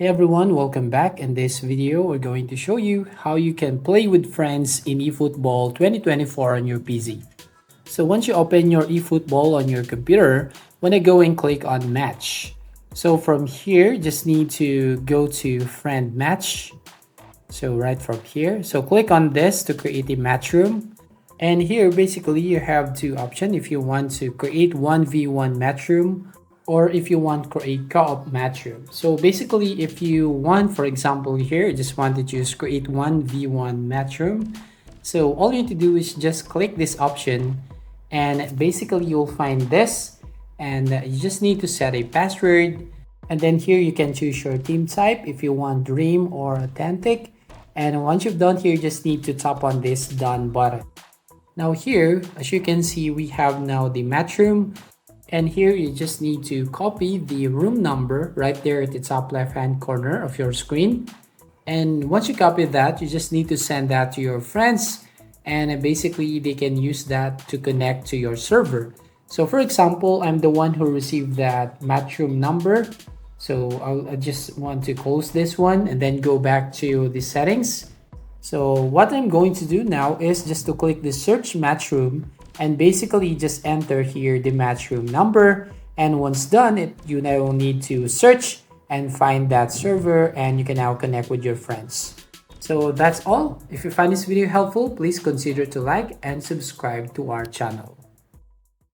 Hey everyone, welcome back. In this video, we're going to show you how you can play with friends in eFootball 2024 on your PC. So once you open your eFootball on your computer, wanna go and click on Match. So from here, just need to go to Friend Match. So right from here, so click on this to create a match room. And here, basically, you have two options. If you want to create 1v1 match room, or if you want create co-op match room. So basically, if you want, for example, here, just want to choose create 1v1 match room. So all you need to do is just click this option, and basically you'll find this, and you just need to set a password. And then here you can choose your team type if you want dream or authentic. And once you've done here, you just need to tap on this done button. Now here, as you can see, we have now the match room. And here you just need to copy the room number right there at the top left hand corner of your screen. And once you copy that, you just need to send that to your friends. And basically they can use that to connect to your server. So for example, I'm the one who received that match room number. So I just want to close this one and then go back to the settings. So what I'm going to do now is just to click the search match room and basically just enter here the match room number. And once done, you now need to search and find that server, and you can now connect with your friends. So that's all. If you find this video helpful, please consider to like and subscribe to our channel.